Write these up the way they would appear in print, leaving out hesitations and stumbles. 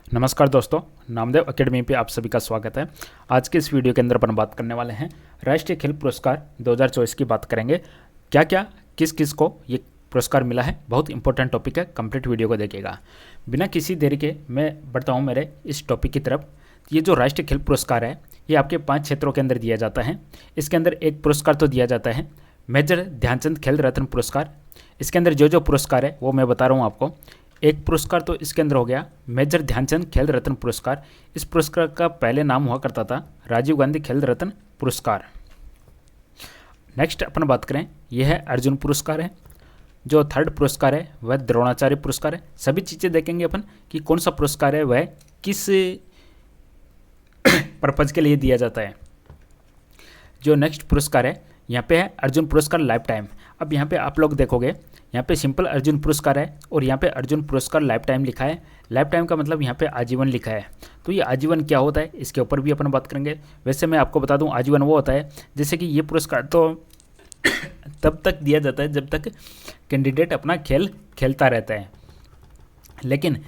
नमस्कार दोस्तों, नामदेव एकेडमी पे आप सभी का स्वागत है। आज के इस वीडियो के अंदर अपन बात करने वाले हैं राष्ट्रीय खेल पुरस्कार 2024 की बात करेंगे। क्या क्या किस किस को ये पुरस्कार मिला है, बहुत इंपॉर्टेंट टॉपिक है। कंप्लीट वीडियो को देखिएगा। बिना किसी देरी के मैं बढ़ता हूँ मेरे इस टॉपिक की तरफ। ये जो राष्ट्रीय खेल पुरस्कार है ये आपके 5 क्षेत्रों के अंदर दिया जाता है। इसके अंदर एक पुरस्कार तो दिया जाता है मेजर ध्यानचंद खेल रत्न पुरस्कार। इसके अंदर जो पुरस्कार है वो मैं बता रहा हूँ आपको। एक पुरस्कार तो इसके अंदर हो गया मेजर ध्यानचंद खेल रत्न पुरस्कार। इस पुरस्कार का पहले नाम हुआ करता था राजीव गांधी खेल रत्न पुरस्कार। नेक्स्ट अपन बात करें, यह है अर्जुन पुरस्कार है। जो थर्ड पुरस्कार है वह द्रोणाचार्य पुरस्कार है। सभी चीज़ें देखेंगे अपन कि कौन सा पुरस्कार है वह किस पर्पज़ के लिए दिया जाता है। जो नेक्स्ट पुरस्कार है यहाँ पे है अर्जुन पुरस्कार लाइफ टाइम। अब यहाँ पे आप लोग देखोगे, यहाँ पे सिंपल अर्जुन पुरस्कार है और यहाँ पे अर्जुन पुरस्कार लाइफ टाइम लिखा है। लाइफ टाइम का मतलब यहाँ पे आजीवन लिखा है। तो ये आजीवन क्या होता है इसके ऊपर भी अपन बात करेंगे। वैसे मैं आपको बता दूं, आजीवन वो होता है जैसे कि ये पुरस्कार तो तब तक दिया जाता है जब तक कैंडिडेट अपना खेल खेलता रहता है। लेकिन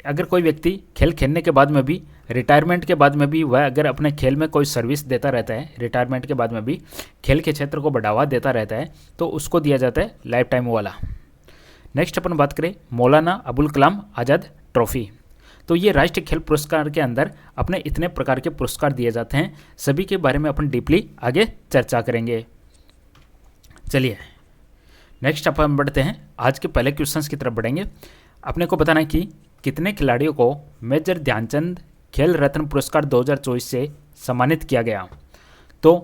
अगर कोई व्यक्ति खेल खेलने के बाद में भी, रिटायरमेंट के बाद में भी वह अगर अपने खेल में कोई सर्विस देता रहता है, रिटायरमेंट के बाद में भी खेल के क्षेत्र को बढ़ावा देता रहता है, तो उसको दिया जाता है लाइफ टाइम वाला। नेक्स्ट अपन बात करें मौलाना अबुल कलाम आज़ाद ट्रॉफी। तो ये राष्ट्रीय खेल पुरस्कार के अंदर अपने इतने प्रकार के पुरस्कार दिए जाते हैं। सभी के बारे में अपन डीपली आगे चर्चा करेंगे। चलिए नेक्स्ट अपन बढ़ते हैं, आज के पहले क्वेश्चंस की तरफ बढ़ेंगे। अपने को बताना है कि कितने खिलाड़ियों को मेजर ध्यानचंद खेल रत्न पुरस्कार 2024 से सम्मानित किया गया। तो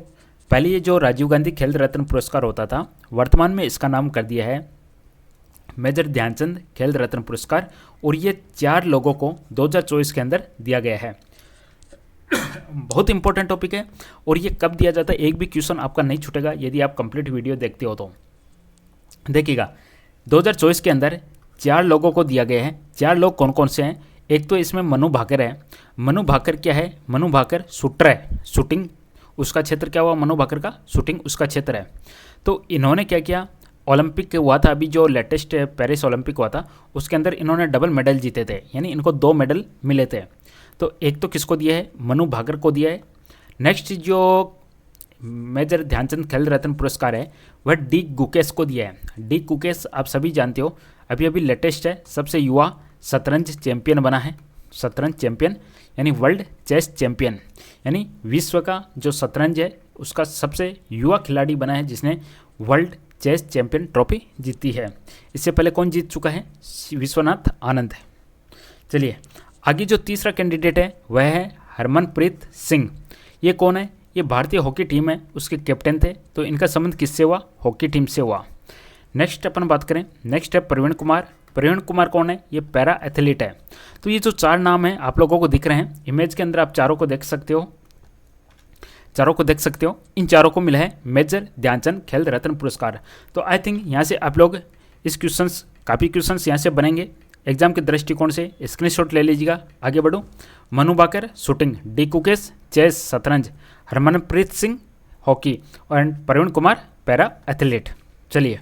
पहले ये जो राजीव गांधी खेल रत्न पुरस्कार होता था, वर्तमान में इसका नाम कर दिया है मेजर ध्यानचंद खेल रत्न पुरस्कार, और ये 4 लोगों को 2024 के अंदर दिया गया है। बहुत इंपॉर्टेंट टॉपिक है और ये कब दिया जाता है, एक भी क्वेश्चन आपका नहीं छूटेगा यदि आप कंप्लीट वीडियो देखते हो तो। देखिएगा 2024 के अंदर 4 लोगों को दिया गया है। 4 लोग कौन कौन से हैं? एक तो इसमें मनु भाकर है। मनु भाकर क्या है? मनु भाकर शूटर है, शूटिंग उसका क्षेत्र क्या हुआ? मनु भाकर का शूटिंग उसका क्षेत्र है। तो इन्होंने क्या किया, ओलंपिक हुआ था अभी जो लेटेस्ट पेरिस ओलंपिक हुआ था उसके अंदर इन्होंने डबल मेडल जीते थे, यानी इनको 2 मेडल मिले थे। तो एक तो किसको दिया है? मनु भाकर को दिया है। नेक्स्ट जो मेजर ध्यानचंद खेल रत्न पुरस्कार है वह डी गुकेश को दिया है। डी गुकेश आप सभी जानते हो, अभी अभी लेटेस्ट है, सबसे युवा शतरंज चैंपियन बना है। शतरंज चैंपियन यानी वर्ल्ड चेस चैंपियन, यानी विश्व का जो शतरंज है उसका सबसे युवा खिलाड़ी बना है जिसने वर्ल्ड चेस चैंपियन ट्रॉफी जीती है। इससे पहले कौन जीत चुका है? विश्वनाथ आनंद। चलिए आगे जो तीसरा कैंडिडेट है वह है हरमनप्रीत सिंह। ये कौन है? ये भारतीय हॉकी टीम है, उसके कैप्टन थे। तो इनका संबंध किससे हुआ? हॉकी टीम से हुआ। नेक्स्ट अपन बात करें, नेक्स्ट है प्रवीण कुमार। प्रवीण कुमार कौन है? ये पैरा एथलीट है। तो ये जो 4 नाम हैं आप लोगों को दिख रहे हैं इमेज के अंदर, आप चारों को देख सकते हो, चारों को देख सकते हो। इन चारों को मिला है मेजर ध्यानचंद खेल रत्न पुरस्कार। तो आई थिंक यहाँ से आप लोग इस क्वेश्चंस, काफ़ी क्वेश्चंस यहाँ से बनेंगे एग्जाम के दृष्टिकोण से। स्क्रीनशॉट ले लीजिएगा। आगे बढ़ो, Manu Bhaker shooting, D Gukesh chess शतरंज, हरमनप्रीत सिंह हॉकी और प्रवीण कुमार पैरा एथलीट। चलिए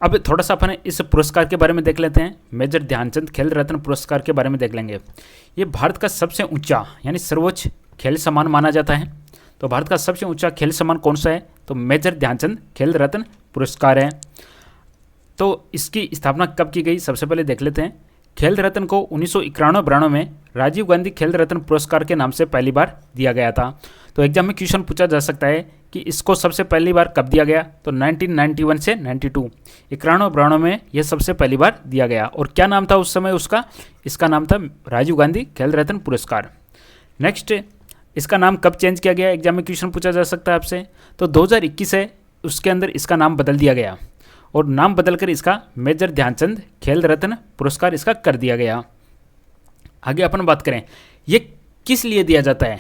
अब थोड़ा सा अपन इस पुरस्कार के बारे में देख लेते हैं। मेजर ध्यानचंद खेल रत्न पुरस्कार के बारे में देख लेंगे। ये भारत का सबसे ऊंचा यानी सर्वोच्च खेल सम्मान माना जाता है। तो भारत का सबसे ऊंचा खेल सम्मान कौन सा है? तो मेजर ध्यानचंद खेल रत्न पुरस्कार है। तो इसकी स्थापना कब की गई, सबसे पहले देख लेते हैं। खेल रत्न को 1991-92 में राजीव गांधी खेल रत्न पुरस्कार के नाम से पहली बार दिया गया था। तो एग्जाम में क्वेश्चन पूछा जा सकता है कि इसको सबसे पहली बार कब दिया गया? तो 1991 से 92, 91-92 में यह सबसे पहली बार दिया गया। और क्या नाम था उस समय उसका? इसका नाम था राजीव गांधी खेल रत्न पुरस्कार। नेक्स्ट, इसका नाम कब चेंज किया गया? एग्जाम में क्वेश्चन पूछा जा सकता है आपसे। तो 2021 है, उसके अंदर इसका नाम बदल दिया गया और नाम बदलकर इसका मेजर ध्यानचंद खेल रत्न पुरस्कार इसका कर दिया गया। आगे अपन बात करें, ये किस लिए दिया जाता है,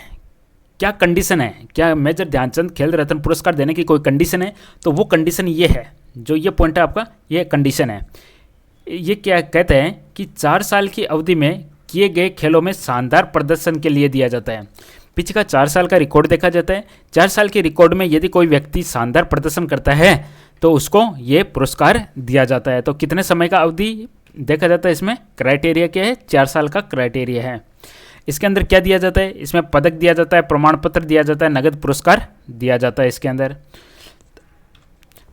क्या कंडीशन है? क्या मेजर ध्यानचंद खेल रत्न पुरस्कार देने की कोई कंडीशन है? तो वो कंडीशन ये है, जो ये पॉइंट है आपका, ये कंडीशन है। ये क्या कहते हैं कि 4 साल की अवधि में किए गए खेलों में शानदार प्रदर्शन के लिए दिया जाता है। पीछे का 4 साल का रिकॉर्ड देखा जाता है। 4 साल के रिकॉर्ड में यदि कोई व्यक्ति शानदार प्रदर्शन करता है तो उसको ये पुरस्कार दिया जाता है। तो कितने समय का अवधि देखा जाता है इसमें क्राइटेरिया क्या है, 4 साल का क्राइटेरिया है। इसके अंदर क्या दिया जाता है, इसमें पदक दिया जाता है, प्रमाण पत्र दिया जाता है, नगद पुरस्कार दिया जाता है इसके अंदर।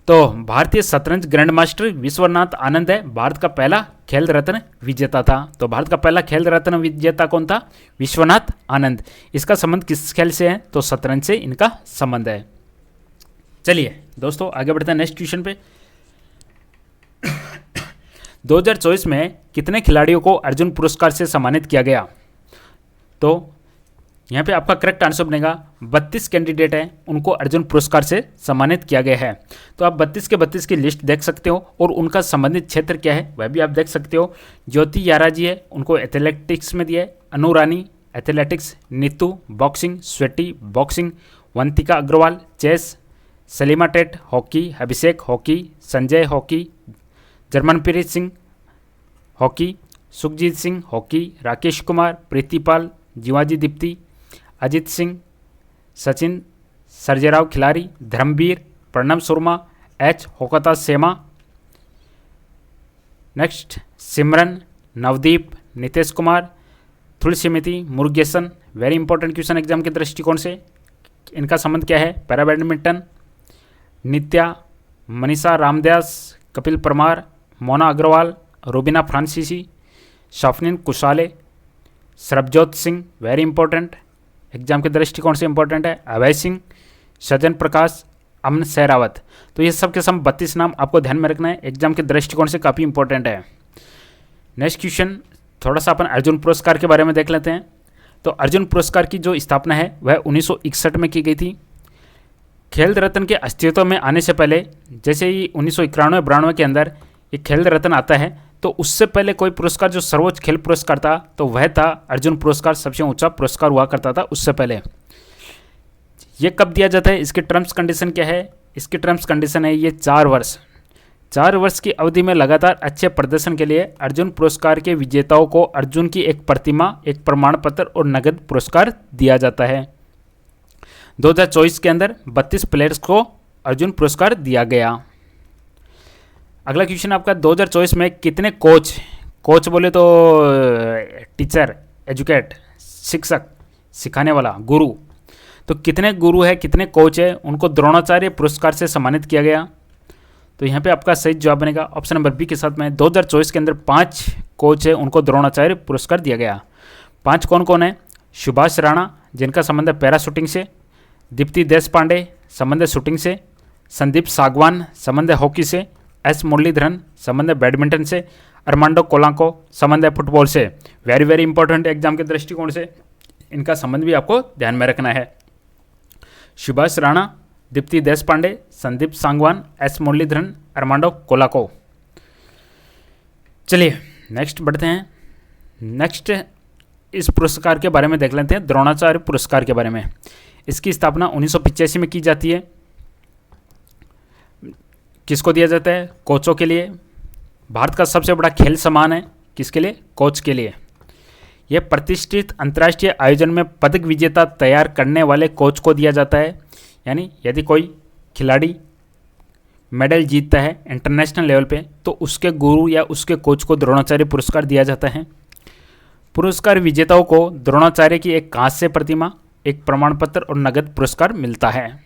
तो भारतीय शतरंज ग्रैंड मास्टर विश्वनाथ आनंद है भारत का पहला खेल रत्न विजेता था। तो भारत का पहला खेल रत्न विजेता कौन था, विश्वनाथ आनंद। इसका संबंध किस खेल से है, तो शतरंज से इनका संबंध है। चलिए दोस्तों आगे बढ़ते हैं नेक्स्ट क्वेश्चन पे। 2024 में कितने खिलाड़ियों को अर्जुन पुरस्कार से सम्मानित किया गया, तो यहाँ पे आपका करेक्ट आंसर बनेगा 32 कैंडिडेट हैं, उनको अर्जुन पुरस्कार से सम्मानित किया गया है। तो आप 32 के 32 की लिस्ट देख सकते हो और उनका संबंधित क्षेत्र क्या है वह भी आप देख सकते हो। ज्योति यारा जी है, उनको एथलेटिक्स में दिया है। Anu Rani athletics, Neetu boxing, Saweety boxing, Vantika Agrawal chess, Salima Tete hockey, Abhishek hockey, Sanjay hockey, Jarmanpreet Singh hockey, Sukhjeet Singh hockey, Rakesh Kumar, Preetipal, जीवाजी Deepthi, Ajit Singh, Sachin Sarjerao Khilari, Dharambir, Pranab Sharma, H Hokato Sema, next Simran, Navdeep, Nitesh Kumar, Thulasimathi, Murugesan. Very important question exam के दृष्टिकोण से। इनका संबंध क्या है, para badminton, Nitya, Manisha Ramdas, Kapil Parmar, Mona Agarwal, Rubina Francis, Shafneen Kushale, Sarabjot Singh, very important exam के दृष्टिकोण से इंपॉर्टेंट है, अभय सिंह, सजन प्रकाश, अमन सहरावत। तो ये सब के सब 32 नाम आपको ध्यान में रखना है, एग्जाम के दृष्टिकोण से काफ़ी इंपॉर्टेंट है। नेक्स्ट क्वेश्चन, थोड़ा सा अपन अर्जुन पुरस्कार के बारे में देख लेते हैं। तो अर्जुन पुरस्कार की जो स्थापना है वह 1961 में की गई थी। खेल रत्न के अस्तित्व में आने से पहले, जैसे ही 1991-92 के अंदर ये खेल रत्न आता है, तो उससे पहले कोई पुरस्कार जो सर्वोच्च खेल पुरस्कार था तो वह था अर्जुन पुरस्कार, सबसे ऊंचा पुरस्कार हुआ करता था उससे पहले। ये कब दिया जाता है, इसके टर्म्स कंडीशन क्या है, इसकी टर्म्स कंडीशन है ये 4 वर्ष की अवधि में लगातार अच्छे प्रदर्शन के लिए अर्जुन पुरस्कार के विजेताओं को अर्जुन की एक प्रतिमा, एक प्रमाण पत्र और नगद पुरस्कार दिया जाता है। 2024 के अंदर 32 प्लेयर्स को अर्जुन पुरस्कार दिया गया। अगला क्वेश्चन आपका, 2024 में कितने कोच बोले तो टीचर, एजुकेट, शिक्षक, सिखाने वाला, गुरु, तो कितने गुरु है, कितने कोच है, उनको द्रोणाचार्य पुरस्कार से सम्मानित किया गया। तो यहाँ पे आपका सही जवाब बनेगा ऑप्शन नंबर बी के साथ में। 2024 के अंदर 5 कोच है, उनको द्रोणाचार्य पुरस्कार दिया गया। 5 कौन कौन है, सुभाष राणा जिनका संबंध है पैरा शूटिंग से, दीप्ति देशपांडे संबंध है शूटिंग से, संदीप सागवान संबंध है हॉकी से, एस मुरलीधरन संबंध है बैडमिंटन से, अर्मांडो कोलांको संबंध है फुटबॉल से। वेरी वेरी इंपॉर्टेंट एग्जाम के दृष्टिकोण से इनका संबंध भी आपको ध्यान में रखना है। सुभाष राणा, दीप्ति देशपांडे, संदीप सांगवान, एस मुरलीधरन, अर्मांडो कोलांको। चलिए नेक्स्ट बढ़ते हैं। नेक्स्ट इस पुरस्कार के बारे में देख लेते हैं, द्रोणाचार्य पुरस्कार के बारे में। इसकी स्थापना 1985 में की जाती है। किसको दिया जाता है, कोचों के लिए। भारत का सबसे बड़ा खेल सम्मान है किसके लिए, कोच के लिए। यह प्रतिष्ठित अंतर्राष्ट्रीय आयोजन में पदक विजेता तैयार करने वाले कोच को दिया जाता है। यानी यदि कोई खिलाड़ी मेडल जीतता है इंटरनेशनल लेवल पे तो उसके गुरु या उसके कोच को द्रोणाचार्य पुरस्कार दिया जाता है। पुरस्कार विजेताओं को द्रोणाचार्य की एक कांस्य प्रतिमा, एक प्रमाण पत्र और नगद पुरस्कार मिलता है।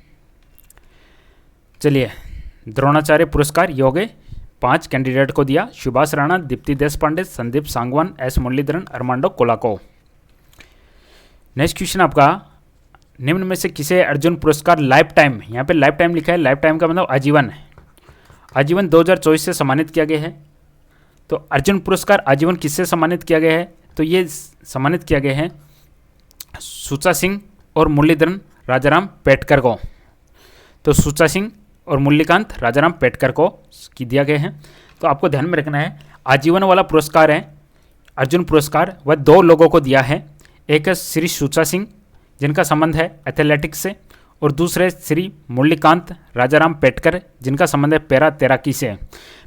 चलिए द्रोणाचार्य पुरस्कार ये हो गए 5 कैंडिडेट को दिया, Subhash Rana, Deepthi Deshpande, Sandeep Sangwan, S Muralidharan, Armando Colaco. Next question आपका, निम्न में से किसे अर्जुन पुरस्कार लाइफ टाइम, यहाँ पे लाइफ टाइम लिखा है, लाइफ टाइम का मतलब आजीवन, आजीवन 2024 से सम्मानित किया गया है। तो अर्जुन पुरस्कार आजीवन किससे सम्मानित किया गया है, तो ये सम्मानित किया गया है सुचा सिंह और मुरलीधरन राजाराम पेटकर को। तो सुचा सिंह और मुरलीकांत राजाराम पेटकर को की दिया गया है। तो आपको ध्यान में रखना है आजीवन वाला पुरस्कार है अर्जुन पुरस्कार, वह 2 लोगों को दिया है। एक है श्री सुचा सिंह जिनका संबंध है एथलेटिक्स से, और दूसरे श्री मुरलीकांत राजाराम पेटकर जिनका संबंध है पैरा तैराकी से।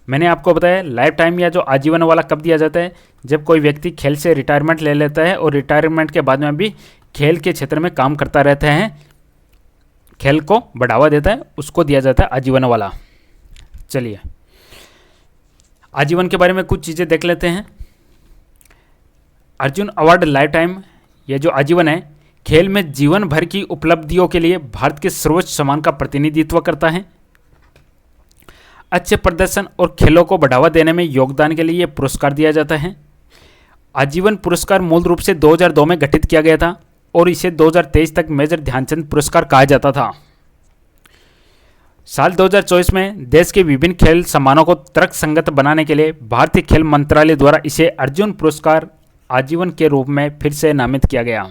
मैंने आपको बताया लाइफ टाइम या जो आजीवन वाला कब दिया जाता है, जब कोई व्यक्ति खेल से रिटायरमेंट ले लेता है और रिटायरमेंट के बाद में भी खेल के क्षेत्र में काम करता रहता है, खेल को बढ़ावा देता है, उसको दिया जाता है आजीवन वाला। चलिए आजीवन के बारे में कुछ चीज़ें देख लेते हैं। अर्जुन अवार्ड लाइफ टाइम, यह जो आजीवन है, खेल में जीवन भर की उपलब्धियों के लिए भारत के सर्वोच्च सम्मान का प्रतिनिधित्व करता है। अच्छे प्रदर्शन और खेलों को बढ़ावा देने में योगदान के लिए यह पुरस्कार दिया जाता है। आजीवन पुरस्कार मूल रूप से 2002 में गठित किया गया था और इसे 2023 तक मेजर ध्यानचंद पुरस्कार कहा जाता था। साल 2024 में देश के विभिन्न खेल सम्मानों को तर्कसंगत बनाने के लिए भारतीय खेल मंत्रालय द्वारा इसे अर्जुन पुरस्कार आजीवन के रूप में फिर से नामित किया गया।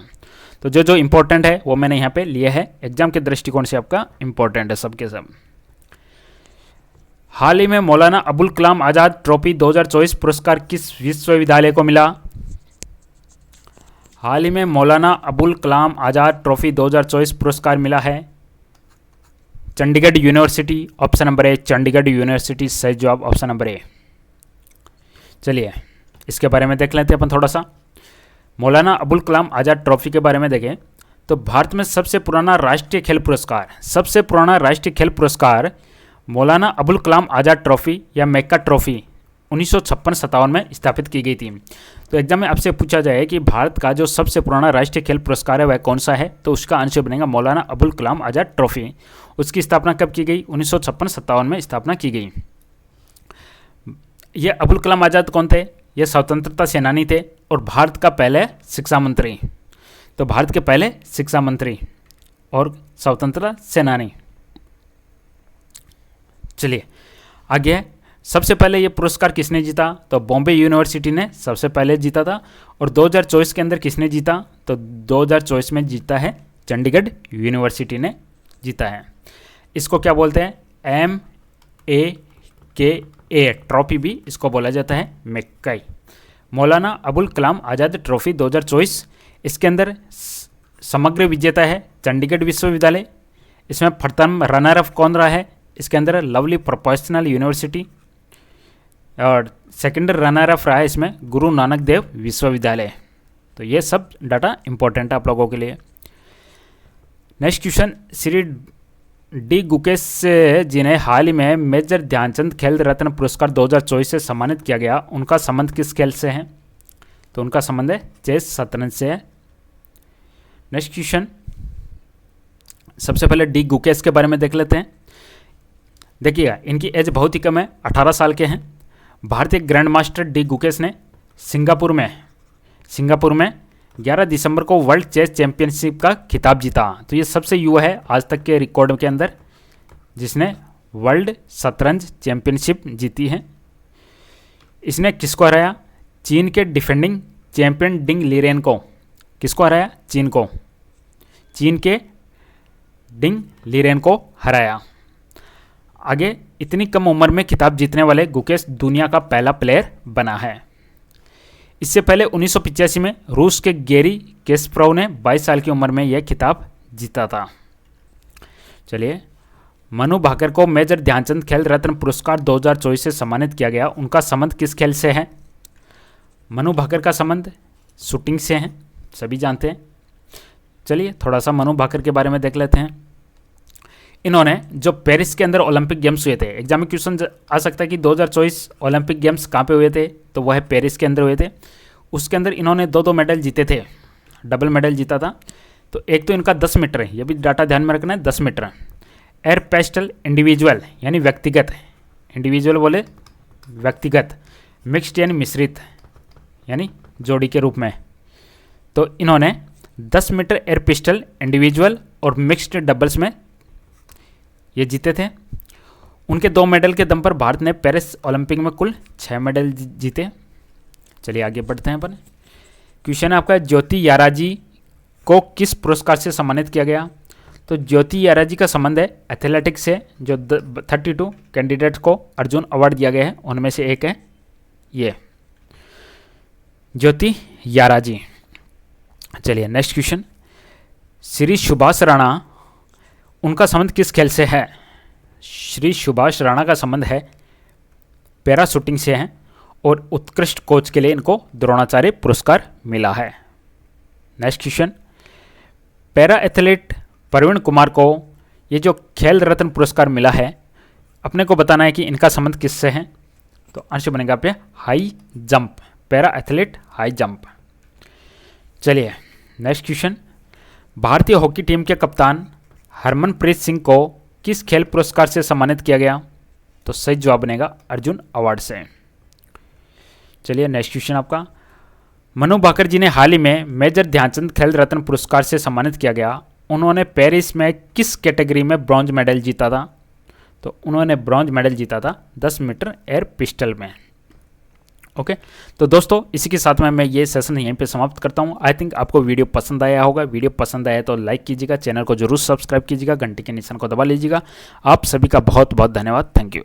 तो जो जो इम्पोर्टेंट है वो मैंने यहाँ पे लिए है, एग्जाम के दृष्टिकोण से आपका इम्पोर्टेंट है सबके सब। हाल ही में मौलाना अबुल कलाम आज़ाद ट्रॉफी 2024 पुरस्कार किस विश्वविद्यालय को मिला? हाल ही में मौलाना अबुल कलाम आज़ाद ट्रॉफी 2024 पुरस्कार मिला है Chandigarh university, option number A, Chandigarh university सही जवाब, ऑप्शन नंबर ए। चलिए इसके बारे में देख लेते हैं अपन थोड़ा सा। मौलाना अबुल कलाम आज़ाद ट्रॉफी के बारे में देखें तो भारत में सबसे पुराना राष्ट्रीय खेल पुरस्कार मौलाना अबुल कलाम आज़ाद ट्रॉफी या मेक्का ट्रॉफी 1956-57 में स्थापित की गई थी। तो एग्जाम में आपसे पूछा जाए कि भारत का जो सबसे पुराना राष्ट्रीय खेल पुरस्कार है वह कौन सा है, तो उसका आंसर बनेगा मौलाना अबुल कलाम आज़ाद ट्रॉफी। उसकी स्थापना कब की गई? 1956-57 में स्थापना की गई। ये अबुल कलाम आज़ाद कौन थे? ये स्वतंत्रता सेनानी थे और भारत का पहले शिक्षा मंत्री। तो भारत के पहले शिक्षा मंत्री और स्वतंत्रता सेनानी। चलिए आगे है, सबसे पहले ये पुरस्कार किसने जीता? तो बॉम्बे यूनिवर्सिटी ने सबसे पहले जीता था। और 2024 के अंदर किसने जीता? तो 2024 में जीता है चंडीगढ़ यूनिवर्सिटी ने जीता है। इसको क्या बोलते हैं? MAKA ट्रॉफी भी इसको बोला जाता है, मैक्काई। मौलाना अबुल कलाम आज़ाद ट्रॉफी 2024, इसके अंदर समग्र विजेता है चंडीगढ़ विश्वविद्यालय। इसमें प्रथम रनर अप कौन रहा है? इसके अंदर लवली प्रोफेशनल यूनिवर्सिटी। और सेकेंड रनर अप रहा है इसमें गुरु नानक देव विश्वविद्यालय। तो ये सब डाटा इंपॉर्टेंट है आप लोगों के लिए। Next question, Shri D Gukesh जिन्हें हाल ही में मेजर ध्यानचंद खेल रत्न पुरस्कार 2024 से सम्मानित किया गया, उनका संबंध किस खेल से है? तो उनका संबंध है चेस शतरंज से है। नेक्स्ट क्वेश्चन, सबसे पहले डी गुकेश के बारे में देख लेते हैं। देखिएगा इनकी एज बहुत ही कम है, 18 साल के हैं। भारतीय ग्रैंड मास्टर डी गुकेश ने सिंगापुर में 11 दिसंबर को वर्ल्ड चेस चैंपियनशिप का खिताब जीता। तो ये सबसे युवा है आज तक के रिकॉर्ड के अंदर जिसने वर्ल्ड शतरंज चैंपियनशिप जीती है। इसने किसको हराया? चीन के डिफेंडिंग चैंपियन डिंग लीरेन को। किसको हराया? चीन के डिंग लीरेन को हराया। आगे, इतनी कम उम्र में खिताब जीतने वाले गुकेश दुनिया का पहला प्लेयर बना है। इससे पहले 1985 में रूस के गेरी कैस्परोव ने 22 साल की उम्र में यह खिताब जीता था। चलिए, मनु भाकर को मेजर ध्यानचंद खेल रत्न पुरस्कार 2024 से सम्मानित किया गया, उनका संबंध किस खेल से है? मनु भाकर का संबंध शूटिंग से है, सभी जानते हैं। चलिए थोड़ा सा मनु भाकर के बारे में देख लेते हैं। इन्होंने जो पेरिस के अंदर ओलंपिक गेम्स हुए थे, एग्जाम में क्वेश्चन आ सकता है कि 2024 ओलंपिक गेम्स कहाँ पे हुए थे, तो वह पेरिस के अंदर हुए थे। उसके अंदर इन्होंने 2 मेडल जीते थे, डबल मेडल जीता था। तो एक तो इनका 10 मीटर है, ये भी डाटा ध्यान में रखना है, 10 मीटर एयर पेस्टल इंडिविजुअल यानी व्यक्तिगत, इंडिविजुअल बोले व्यक्तिगत, मिक्स्ड यानी मिश्रित यानी जोड़ी के रूप में। तो इन्होंने 10 मीटर एयर पिस्टल इंडिविजुअल और मिक्स्ड डबल्स में ये जीते थे। उनके 2 मेडल के दम पर भारत ने पेरिस ओलंपिक में कुल 6 मेडल जीते। चलिए आगे बढ़ते हैं अपन। क्वेश्चन है आपका, ज्योति याराजी को किस पुरस्कार से सम्मानित किया गया? तो ज्योति याराजी का संबंध है एथलेटिक्स से, जो 32 कैंडिडेट को अर्जुन अवार्ड दिया गया है, उनमें से एक है ये ज्योति याराजी। चलिए नेक्स्ट क्वेश्चन, श्री सुभाष राणा, उनका संबंध किस खेल से है? श्री सुभाष राणा का संबंध है पैरा शूटिंग से है और उत्कृष्ट कोच के लिए इनको द्रोणाचार्य पुरस्कार मिला है। Next question, para athlete Praveen Kumar को ये जो खेल रत्न पुरस्कार मिला है, अपने को बताना है कि इनका संबंध किससे है? तो आंसर बनेगा पे high jump, para athlete high jump. चलिए नेक्स्ट क्वेश्चन, भारतीय हॉकी टीम के कप्तान हरमनप्रीत सिंह को किस खेल पुरस्कार से सम्मानित किया गया? तो सही जवाब बनेगा अर्जुन अवार्ड से। चलिए नेक्स्ट क्वेश्चन आपका, मनु भाकर जी ने हाल ही में मेजर ध्यानचंद खेल रत्न पुरस्कार से सम्मानित किया गया, उन्होंने पेरिस में किस कैटेगरी में ब्रॉन्ज मेडल जीता था? तो उन्होंने ब्रॉन्ज मेडल जीता था 10 मीटर एयर पिस्टल में। ओके तो दोस्तों इसी के साथ में मैं ये सेशन यहीं पे समाप्त करता हूँ। आई थिंक आपको वीडियो पसंद आया होगा। वीडियो पसंद आया तो लाइक कीजिएगा, चैनल को जरूर सब्सक्राइब कीजिएगा, घंटी के निशान को दबा लीजिएगा। आप सभी का बहुत बहुत धन्यवाद। Thank you.